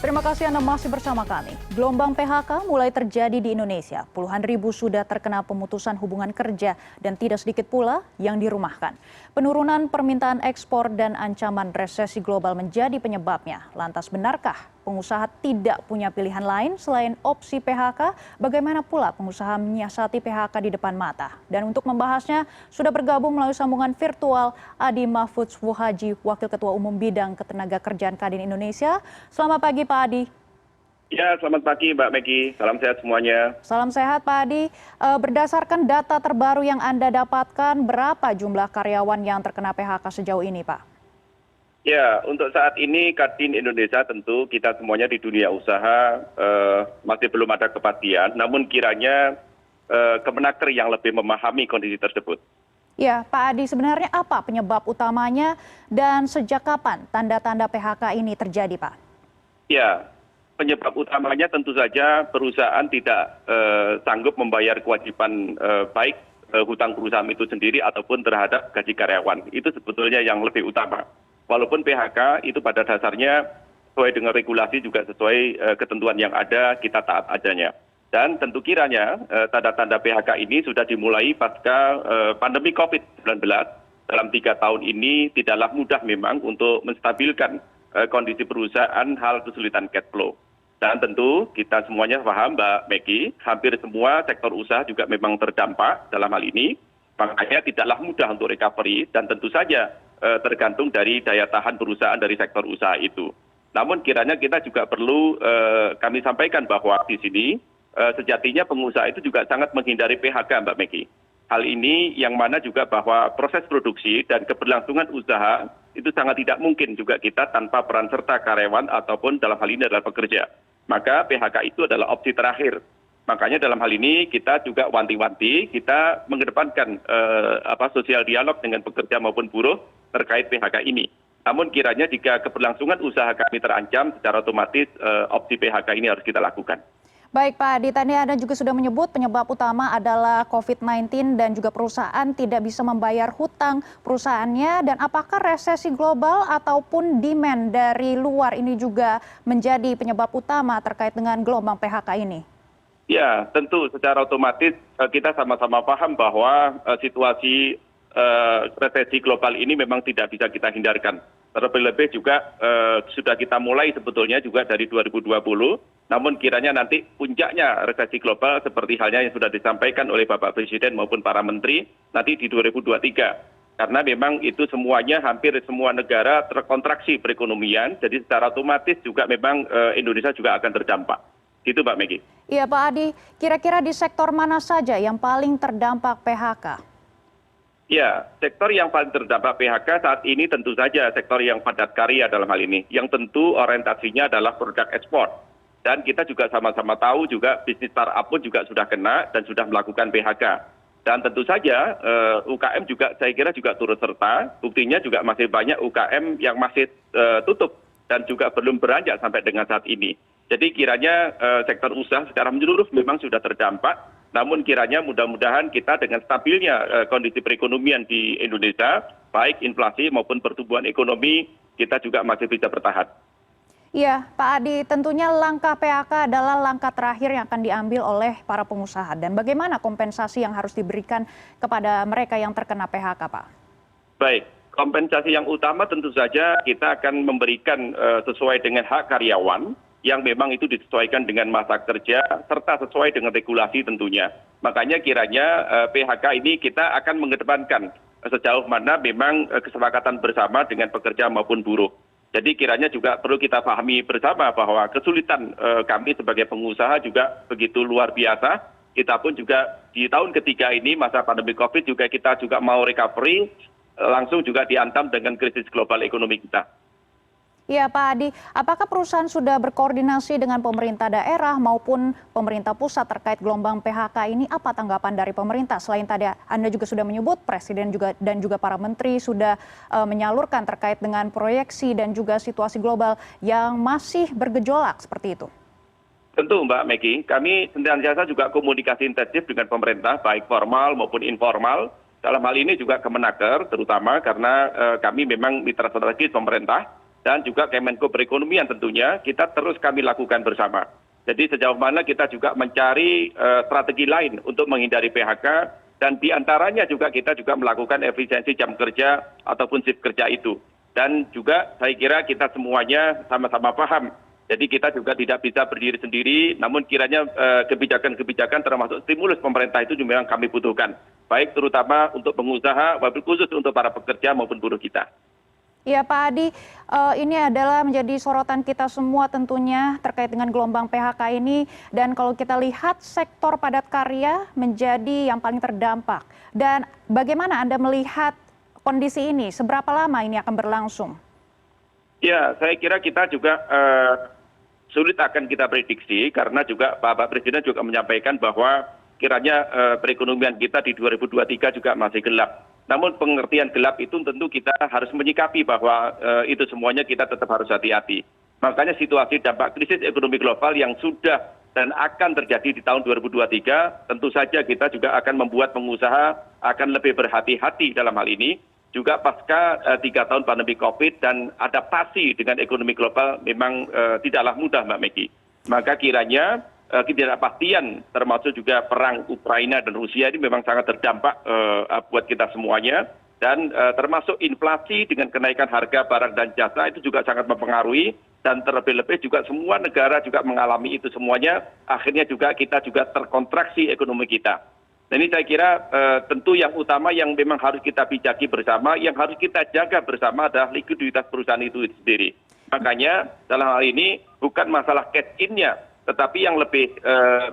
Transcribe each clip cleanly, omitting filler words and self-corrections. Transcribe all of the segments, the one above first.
Terima kasih Anda masih bersama kami. Gelombang PHK mulai terjadi di Indonesia. Puluhan ribu sudah terkena pemutusan hubungan kerja dan tidak sedikit pula yang dirumahkan. Penurunan permintaan ekspor dan ancaman resesi global menjadi penyebabnya. Lantas benarkah pengusaha tidak punya pilihan lain selain opsi PHK? Bagaimana pula pengusaha menyiasati PHK di depan mata? Dan untuk membahasnya sudah bergabung melalui sambungan virtual Adi Mahfudz Wuhaji, Wakil Ketua Umum Bidang Ketenagakerjaan Kadin Indonesia. Selamat pagi Pak Adi. Ya, selamat pagi Mbak Megi. Salam sehat semuanya. Salam sehat Pak Adi. Berdasarkan data terbaru yang Anda dapatkan, berapa jumlah karyawan yang terkena PHK sejauh ini Pak? Ya, untuk saat ini Kadin Indonesia tentu kita semuanya di dunia usaha masih belum ada kepastian. Namun kiranya Kemenaker yang lebih memahami kondisi tersebut. Ya, Pak Adi, sebenarnya apa penyebab utamanya dan sejak kapan tanda-tanda PHK ini terjadi Pak? Ya, penyebab utamanya tentu saja perusahaan tidak sanggup membayar kewajiban baik hutang perusahaan itu sendiri ataupun terhadap gaji karyawan. Itu sebetulnya yang lebih utama. Walaupun PHK itu pada dasarnya sesuai dengan regulasi juga sesuai ketentuan yang ada, kita taat adanya. Dan tentu kiranya tanda-tanda PHK ini sudah dimulai pasca pandemi COVID-19. Dalam 3 tahun ini tidaklah mudah memang untuk menstabilkan kondisi perusahaan hal kesulitan cash flow. Dan tentu kita semuanya paham Mbak Megi, hampir semua sektor usaha juga memang terdampak dalam hal ini. Makanya tidaklah mudah untuk recovery dan tentu saja tergantung dari daya tahan perusahaan dari sektor usaha itu. Namun kiranya kita juga perlu kami sampaikan bahwa di sini sejatinya pengusaha itu juga sangat menghindari PHK Mbak Megi. Hal ini yang mana juga bahwa proses produksi dan keberlangsungan usaha itu sangat tidak mungkin juga kita tanpa peran serta karyawan ataupun dalam hal ini adalah pekerja. Maka PHK itu adalah opsi terakhir. Makanya dalam hal ini kita juga wanti-wanti, kita mengedepankan sosial dialog dengan pekerja maupun buruh terkait PHK ini. Namun kiranya jika keberlangsungan usaha kami terancam, secara otomatis opsi PHK ini harus kita lakukan. Baik Pak Adi, tadi Anda juga sudah menyebut penyebab utama adalah COVID-19 dan juga perusahaan tidak bisa membayar hutang perusahaannya. Dan apakah resesi global ataupun demand dari luar ini juga menjadi penyebab utama terkait dengan gelombang PHK ini? Ya, tentu secara otomatis kita sama-sama paham bahwa situasi resesi global ini memang tidak bisa kita hindarkan. Terlebih-lebih juga sudah kita mulai sebetulnya juga dari 2020. Namun kiranya nanti puncaknya resesi global seperti halnya yang sudah disampaikan oleh Bapak Presiden maupun para menteri nanti di 2023. Karena memang itu semuanya hampir semua negara terkontraksi perekonomian. Jadi secara otomatis juga memang Indonesia juga akan terdampak. Gitu Mbak Megi. Iya Pak Adi, kira-kira di sektor mana saja yang paling terdampak PHK? Ya, sektor yang paling terdampak PHK saat ini tentu saja sektor yang padat karya dalam hal ini. Yang tentu orientasinya adalah produk ekspor. Dan kita juga sama-sama tahu juga bisnis startup pun juga sudah kena dan sudah melakukan PHK. Dan tentu saja UKM juga saya kira juga turut serta. Buktinya juga masih banyak UKM yang masih tutup dan juga belum beranjak sampai dengan saat ini. Jadi kiranya sektor usaha secara menyeluruh memang sudah terdampak. Namun kiranya mudah-mudahan kita dengan stabilnya kondisi perekonomian di Indonesia, baik inflasi maupun pertumbuhan ekonomi, kita juga masih bisa bertahan. Iya, Pak Adi, tentunya langkah PHK adalah langkah terakhir yang akan diambil oleh para pengusaha. Dan bagaimana kompensasi yang harus diberikan kepada mereka yang terkena PHK, Pak? Baik, kompensasi yang utama tentu saja kita akan memberikan sesuai dengan hak karyawan yang memang itu disesuaikan dengan masa kerja serta sesuai dengan regulasi tentunya. Makanya kiranya PHK ini kita akan mengedepankan sejauh mana memang kesepakatan bersama dengan pekerja maupun buruh. Jadi kiranya juga perlu kita pahami bersama bahwa kesulitan kami sebagai pengusaha juga begitu luar biasa. Kita pun juga di tahun ketiga ini masa pandemi COVID juga kita juga mau recovery, langsung juga dihantam dengan krisis global ekonomi kita. Iya Pak Adi, apakah perusahaan sudah berkoordinasi dengan pemerintah daerah maupun pemerintah pusat terkait gelombang PHK ini? Apa tanggapan dari pemerintah? Selain tadi Anda juga sudah menyebut Presiden dan juga para menteri sudah menyalurkan terkait dengan proyeksi dan juga situasi global yang masih bergejolak seperti itu. Tentu Mbak Megi, kami senantiasa juga komunikasi intensif dengan pemerintah baik formal maupun informal. Dalam hal ini juga Kemenaker terutama karena kami memang mitra strategis pemerintah. dan juga Kemenko Perekonomian tentunya kita terus kami lakukan bersama. Jadi sejauh mana kita juga mencari strategi lain untuk menghindari PHK dan diantaranya juga kita juga melakukan efisiensi jam kerja ataupun shift kerja itu. Dan juga saya kira kita semuanya sama-sama paham. Jadi kita juga tidak bisa berdiri sendiri, namun kiranya kebijakan-kebijakan termasuk stimulus pemerintah itu memang kami butuhkan. Baik terutama untuk pengusaha, wabil khusus untuk para pekerja maupun buruh kita. Ya Pak Adi, ini adalah menjadi sorotan kita semua tentunya terkait dengan gelombang PHK ini. Dan kalau kita lihat sektor padat karya menjadi yang paling terdampak. Dan bagaimana Anda melihat kondisi ini? Seberapa lama ini akan berlangsung? Ya, saya kira kita juga sulit akan kita prediksi karena juga Bapak Presiden juga menyampaikan bahwa kiranya perekonomian kita di 2023 juga masih gelap. Namun pengertian gelap itu tentu kita harus menyikapi bahwa itu semuanya kita tetap harus hati-hati. Makanya situasi dampak krisis ekonomi global yang sudah dan akan terjadi di tahun 2023, tentu saja kita juga akan membuat pengusaha akan lebih berhati-hati dalam hal ini. Juga pasca 3 tahun pandemi COVID dan adaptasi dengan ekonomi global memang tidaklah mudah Mbak Megi. Maka kiranya ketidakpastian termasuk juga perang Ukraina dan Rusia ini memang sangat terdampak buat kita semuanya. Dan termasuk inflasi dengan kenaikan harga barang dan jasa itu juga sangat mempengaruhi. Dan terlebih-lebih juga semua negara juga mengalami itu semuanya. Akhirnya juga kita juga terkontraksi ekonomi kita. Nah ini saya kira tentu yang utama yang memang harus kita bijaki bersama, yang harus kita jaga bersama adalah likuiditas perusahaan itu sendiri. Makanya dalam hal ini bukan masalah cash in-nya, tetapi yang lebih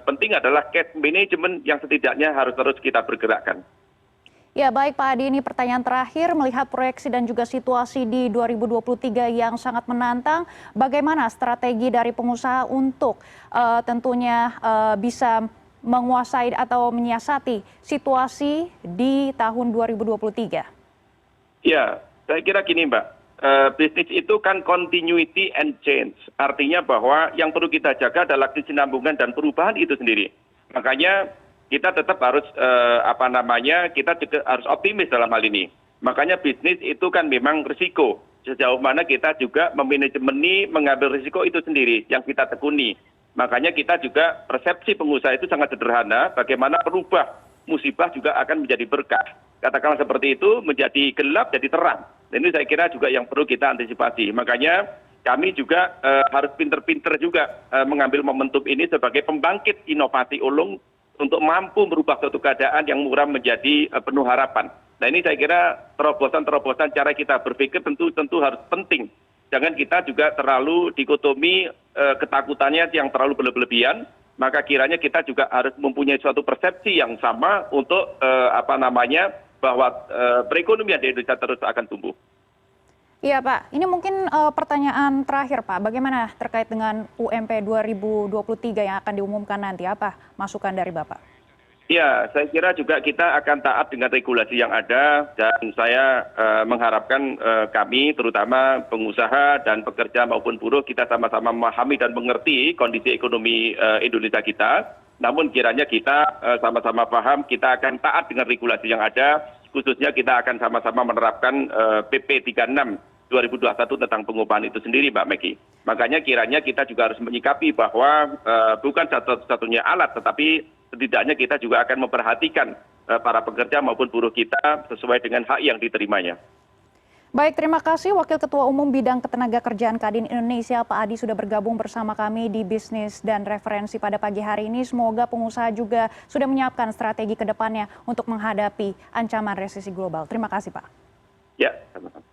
penting adalah cash management yang setidaknya harus terus kita bergerakkan. Ya baik Pak Adi, ini pertanyaan terakhir, melihat proyeksi dan juga situasi di 2023 yang sangat menantang, bagaimana strategi dari pengusaha untuk tentunya bisa menguasai atau menyiasati situasi di tahun 2023? Ya, saya kira gini Mbak, bisnis itu kan continuity and change. Artinya bahwa yang perlu kita jaga adalah kesinambungan dan perubahan itu sendiri. Makanya kita tetap harus kita juga harus optimis dalam hal ini. Makanya bisnis itu kan memang risiko. Sejauh mana kita juga memanajemeni mengambil risiko itu sendiri yang kita tekuni. Makanya kita juga persepsi pengusaha itu sangat sederhana, bagaimana merubah musibah juga akan menjadi berkah. Katakanlah seperti itu, menjadi gelap jadi terang. Dan ini saya kira juga yang perlu kita antisipasi. Makanya kami juga harus pinter-pinter juga mengambil momentum ini sebagai pembangkit inovasi ulung untuk mampu merubah suatu keadaan yang muram menjadi penuh harapan. Nah ini saya kira terobosan-terobosan cara kita berpikir tentu harus penting. Jangan kita juga terlalu dikotomi ketakutannya yang terlalu berlebihan, maka kiranya kita juga harus mempunyai suatu persepsi yang sama untuk bahwa perekonomian di Indonesia terus akan tumbuh. Iya Pak, ini mungkin pertanyaan terakhir Pak, bagaimana terkait dengan UMP 2023 yang akan diumumkan nanti, apa masukan dari Bapak? Ya, saya kira juga kita akan taat dengan regulasi yang ada dan saya mengharapkan kami terutama pengusaha dan pekerja maupun buruh kita sama-sama memahami dan mengerti kondisi ekonomi Indonesia kita. Namun kiranya kita sama-sama paham kita akan taat dengan regulasi yang ada, khususnya kita akan sama-sama menerapkan PP 36 2021 tentang pengupahan itu sendiri Mbak Megi. Makanya kiranya kita juga harus menyikapi bahwa bukan satu-satunya alat tetapi setidaknya kita juga akan memperhatikan para pekerja maupun buruh kita sesuai dengan hak yang diterimanya. Baik, terima kasih Wakil Ketua Umum Bidang Ketenagakerjaan Kadin Indonesia, Pak Adi sudah bergabung bersama kami di Bisnis dan Referensi pada pagi hari ini. Semoga pengusaha juga sudah menyiapkan strategi ke depannya untuk menghadapi ancaman resesi global. Terima kasih Pak. Ya, sama-sama.